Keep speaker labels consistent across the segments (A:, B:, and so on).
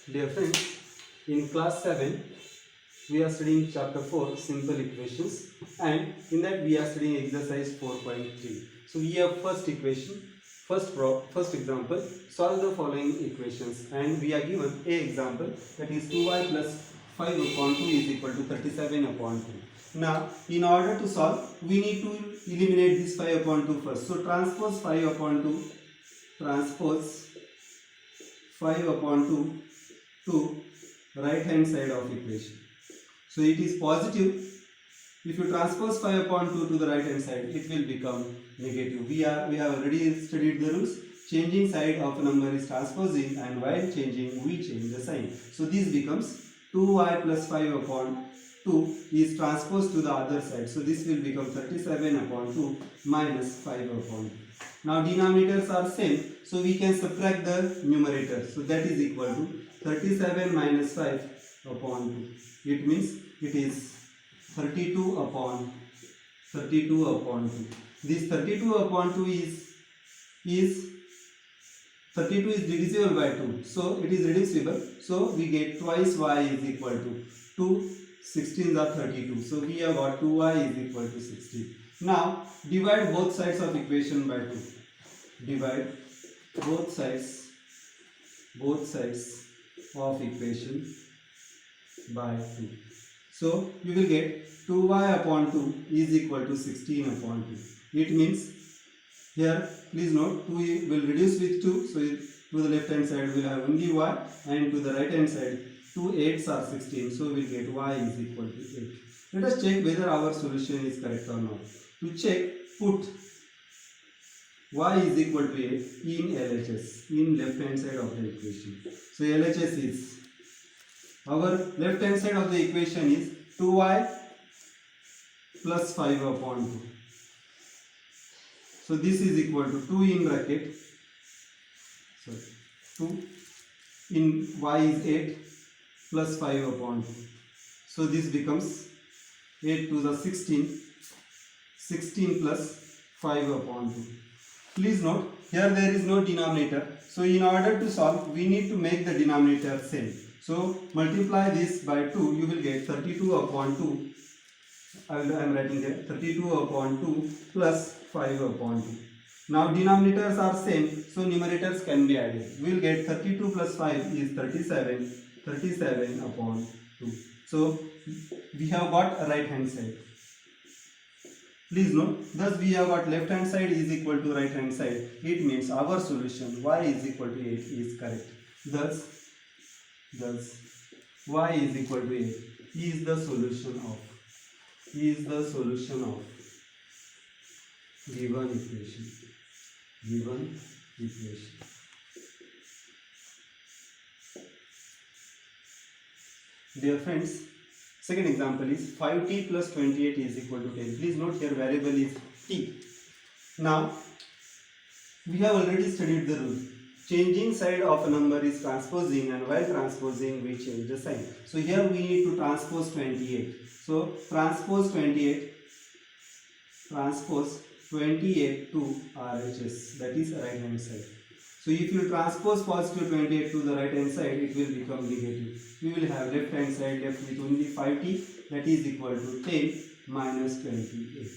A: Dear friends, in class 7 we are studying chapter 4 simple equations, and in that we are studying exercise 4.3. So we have first equation, first example, solve the following equations, and we are given a example, that is 2y plus 5 upon 2 is equal to 37 upon 2. Now in order to solve we need to eliminate this 5 upon 2 first. So transpose 5 upon 2, transpose 5 upon 2 to right hand side of equation. So it is positive. If you transpose 5 upon 2 to the right hand side, it will become negative. We have already studied the rules. Changing side of a number is transposing, and while changing we change the sign. So this becomes 2y plus 5 upon 2 is transposed to the other side. So this will become 37 upon 2 minus 5 upon 2. Now denominators are same, so we can subtract the numerator. So that is equal to 37 minus 5 upon 2. It means it is 32 upon 2. This 32 upon 2 is 32 is divisible by 2. So it is reducible. So we get twice y is equal to 2. 16s are 32. So we have got 2y is equal to 16. Now divide both sides of equation by 2. Divide both sides of equation by 2. So you will get 2y upon 2 is equal to 16 upon 2. It means here please note 2 will reduce with 2. So to the left hand side we will have only y, and to the right hand side 2 8s are 16. So we will get y is equal to 8. Let us check whether our solution is correct or not. To check, put y is equal to 8 in LHS, in left hand side of the equation. So LHS is, our left hand side of the equation is 2y plus 5 upon 2. So this is equal to 2 in bracket, 2 in y is 8 plus 5 upon 2. So this becomes 8 to the 16, 16 plus 5 upon 2. Please note, here there is no denominator. So in order to solve, we need to make the denominator same. So multiply this by 2, you will get 32 upon 2. I am writing there 32 upon 2 plus 5 upon 2. Now denominators are same, so numerators can be added. We will get 32 plus 5 is 37 upon 2. So we have got a right hand side. Please note, thus we have got left hand side is equal to right hand side. It means our solution y is equal to 8 is correct. Thus y is equal to 8 is the solution of given equation. Dear friends, second example is 5t plus 28 is equal to 10. Please note here variable is t. Now we have already studied the rule. Changing side of a number is transposing, and while transposing we change the sign. So here we need to transpose 28. So transpose 28 to RHS, that is right hand side. So if you transpose positive 28 to the right hand side, it will become negative. We will have left hand side left with only 5t, that is equal to 10 minus 28.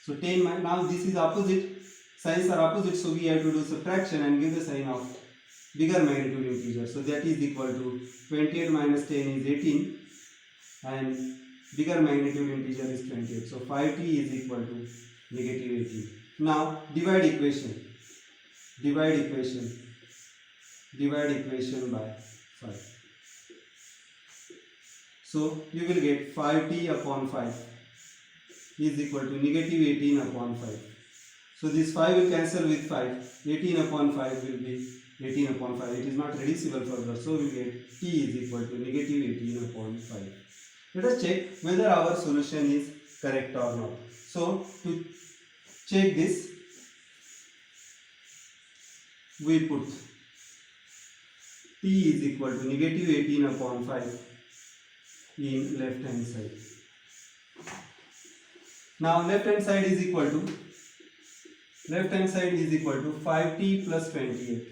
A: So 10, now this is opposite, signs are opposite, so we have to do subtraction and give the sign of bigger magnitude integer. So that is equal to 28 minus 10 is 18, and bigger magnitude integer is 28. So 5t is equal to negative 18. Now divide equation by 5. So you will get 5t upon 5 is equal to negative 18 upon 5. So this 5 will cancel with 5. 18 upon 5 will be 18 upon 5. It is not reducible further. So we get t is equal to negative 18 upon 5. Let us check whether our solution is correct or not. So to check this, we put t is equal to negative 18 upon 5 in left hand side. Now left hand side is equal to 5t plus 28.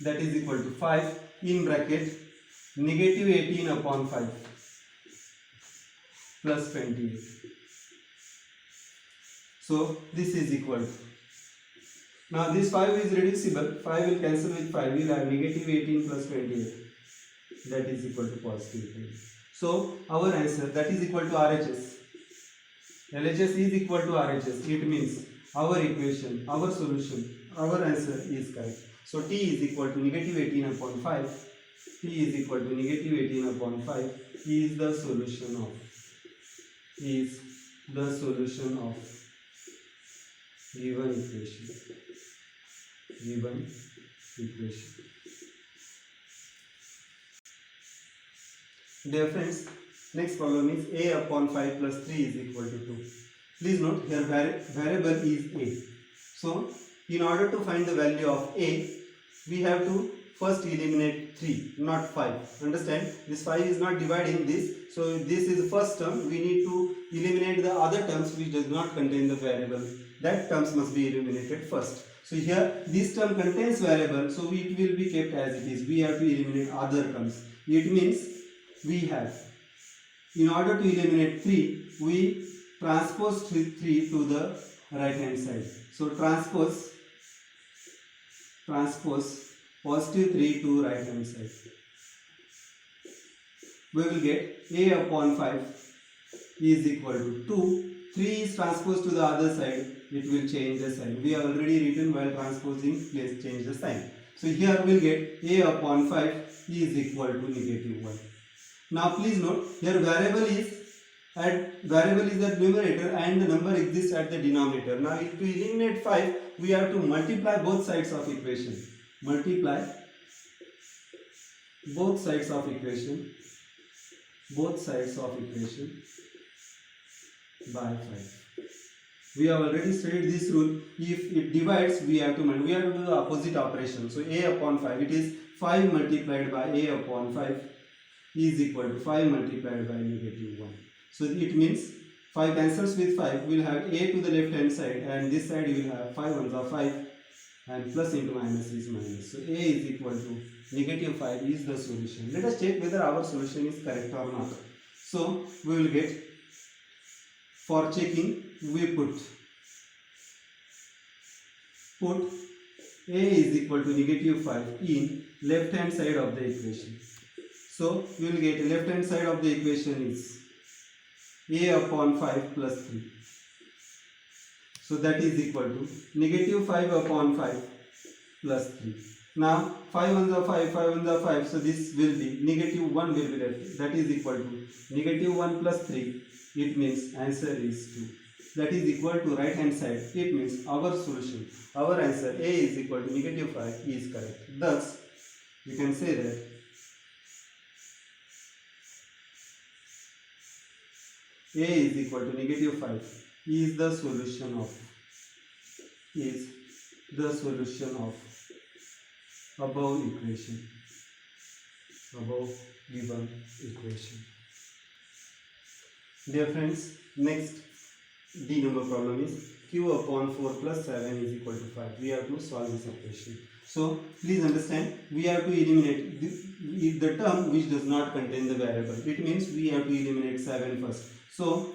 A: That is equal to 5 in bracket negative 18 upon 5 plus 28. So this is equal to, now this 5 is reducible, 5 will cancel with 5, we will have negative 18 plus 28, that is equal to positive 10. So our answer, that is equal to RHS. LHS is equal to RHS. It means our equation, our solution, our answer is correct. So T is equal to negative 18 upon 5. T is equal to negative 18 upon 5 is the solution of given equation. Dear friends, next problem is a upon 5 plus 3 is equal to 2. Please note here variable is a. So in order to find the value of a, we have to first eliminate 3, not 5. Understand? This 5 is not dividing this. So this is the first term. We need to eliminate the other terms which does not contain the variable. That terms must be eliminated first. So here this term contains variable, so it will be kept as it is. We have to eliminate other terms. It means we have, in order to eliminate 3, we transpose 3 to the right hand side. So transpose positive 3 to right hand side. We will get a upon 5 is equal to 2. 3 is transposed to the other side, it will change the sign. We have already written while transposing, please change the sign. So here we will get a upon 5 is equal to negative 1. Now please note, here variable is the numerator and the number exists at the denominator. Now to eliminate 5, we have to multiply both sides of equation. Multiply both sides of equation by 5. We have already studied this rule. If it divides, we have to do the opposite operation. So a upon 5, it is 5 multiplied by a upon 5 is equal to 5 multiplied by negative 1. So it means 5 cancels with 5, we will have a to the left hand side, and this side you will have 5 ones are 5 and plus into minus is minus. So a is equal to negative 5 is the solution. Let us check whether our solution is correct or not. So we will get, for checking, we put a is equal to negative 5 in left hand side of the equation. So we will get left hand side of the equation is a upon 5 plus 3. So that is equal to negative 5 upon 5 plus 3. Now 5 ones are 5, 5 ones are 5. So this will be negative 1 will be left. That is equal to negative 1 plus 3. It means answer is 2. That is equal to right hand side. It means our solution, our answer a is equal to negative 5 is correct. Thus we can say that a is equal to negative 5 is the solution of above given equation. Dear friends, next D number problem is q upon 4 plus 7 is equal to 5. We have to solve this equation. So please understand, we have to eliminate the term which does not contain the variable. It means we have to eliminate 7 first. So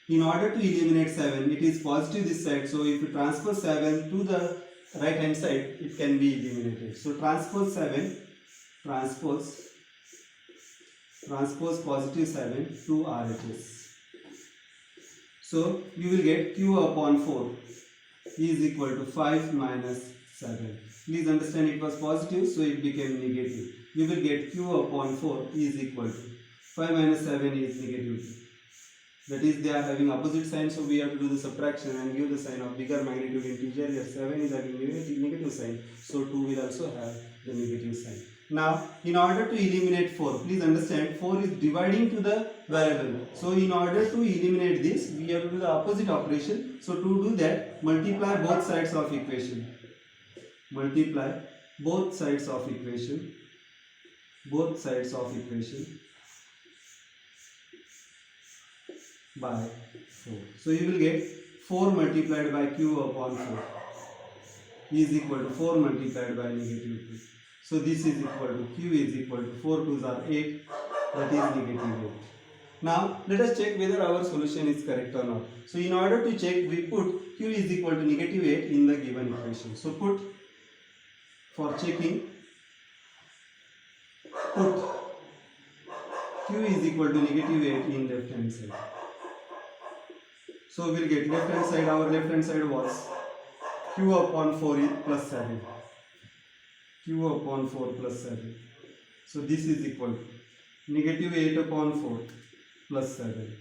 A: in order to eliminate 7, it is positive this side. So if you transpose 7 to the right hand side, it can be eliminated. So transpose positive 7 to RHS. So you will get q upon 4 is equal to 5 minus 7. Please understand, it was positive, so it became negative. We will get q upon 4 is equal to 5 minus 7 is negative 2. That is, they are having opposite sign, so we have to do the subtraction and give the sign of bigger magnitude integer. Here 7 is having negative sign, so 2 will also have the negative sign. Now, in order to eliminate 4, please understand 4 is dividing to the variable. So, in order to eliminate this, we have to do the opposite operation. So, to do that, multiply both sides of equation. Multiply both sides of equation. By 4. So, you will get 4 multiplied by q upon 4 is equal to 4 multiplied by negative 2. So this is equal to q is equal to 4 2s are 8, that is negative 8. Now let us check whether our solution is correct or not. So in order to check, we put q is equal to negative 8 in the given equation. So put, for checking, put q is equal to negative 8 in left hand side. So we will get left hand side, our left hand side was q upon 4 is plus 7. Q upon 4 plus 7. So this is equal to negative 8 upon 4 plus 7.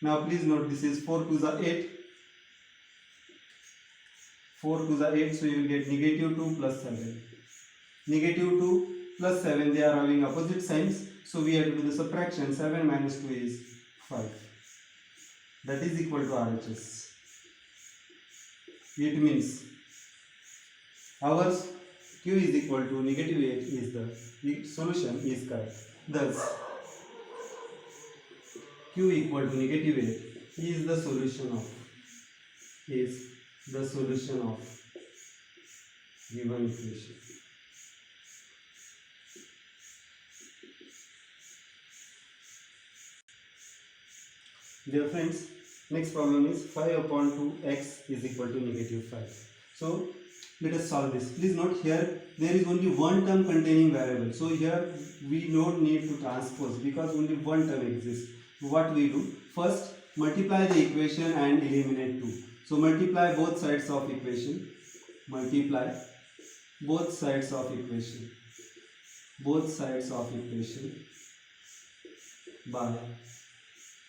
A: Now please note, this is 4 to the 8. 4 to the 8, so you will get negative 2 plus 7. Negative 2 plus 7, they are having opposite signs. So we have to do the subtraction. 7 minus 2 is 5. That is equal to RHS. It means ours q is equal to negative 8 is the solution is correct. Thus q equal to negative 8 is the solution of given equation. Dear friends, next problem is 5 upon 2x is equal to negative 5. So let us solve this. Please note, here there is only one term containing variable. So here we don't need to transpose because only one term exists. What we do? First, multiply the equation and eliminate 2. So multiply both sides of equation. Multiply both sides of equation. Both sides of equation by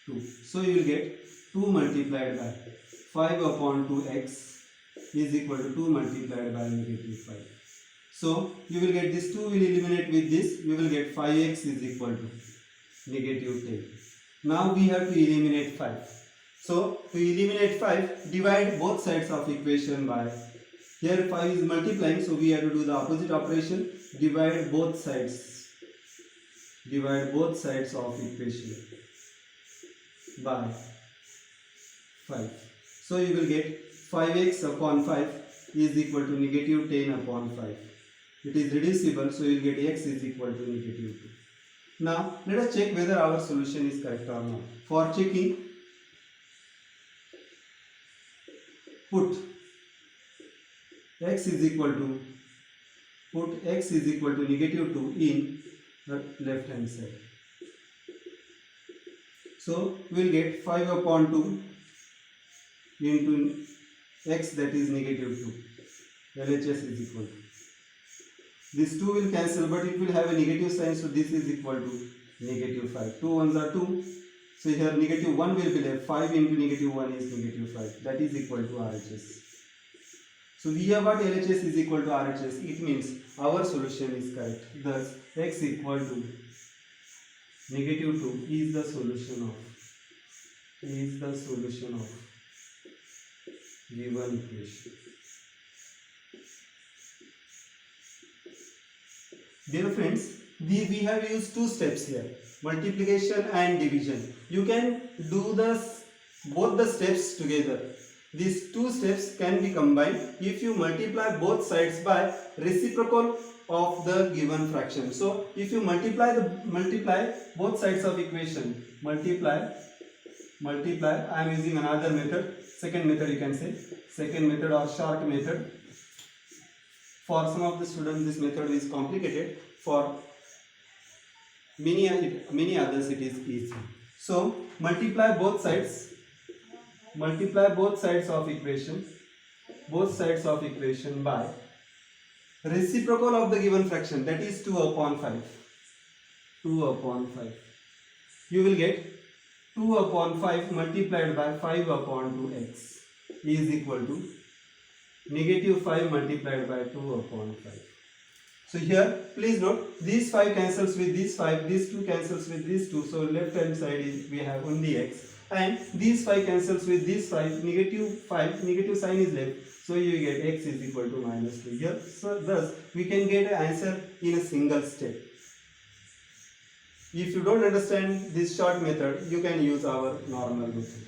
A: 2. So you will get 2 multiplied by 5 upon 2x is equal to 2 multiplied by negative 5. So you will get this 2 will eliminate with this, you will get 5x is equal to negative 10. Now we have to eliminate 5. So to eliminate 5, divide both sides of equation by, here 5 is multiplying, so we have to do the opposite operation, divide both sides of equation by 5. So you will get 5x upon 5 is equal to negative 10 upon 5. It is reducible, so you will get x is equal to negative 2. Now let us check whether our solution is correct or not. For checking, put x is equal to negative 2 in the left hand side. So we will get 5 upon 2 into x, that is negative 2. LHS is equal to, this 2 will cancel, but it will have a negative sign, so this is equal to negative 5. 2 ones are 2, so here negative 1 will be left. 5 into negative 1 is negative 5. That is equal to RHS. So we have got LHS is equal to RHS. It means our solution is correct. Thus x equal to negative 2 is the solution of given equation. Dear friends, we have used two steps here, multiplication and division. You can do both the steps together. These two steps can be combined if you multiply both sides by reciprocal of the given fraction. So if you multiply both sides of equation, multiply, I am using another method, second method you can say, second method or short method. For some of the students this method is complicated, for many others it is easy. So multiply both sides of equation by reciprocal of the given fraction, that is 2 upon 5. You will get 2 upon 5 multiplied by 5 upon 2x is equal to negative 5 multiplied by 2 upon 5. So here please note, these 5 cancels with these 5, these 2 cancels with these 2, so left hand side is we have only x, and these 5 cancels with these 5, negative sign is left, so you get x is equal to minus 2 here. So thus we can get an answer in a single step. If you don't understand this short method, you can use our normal method.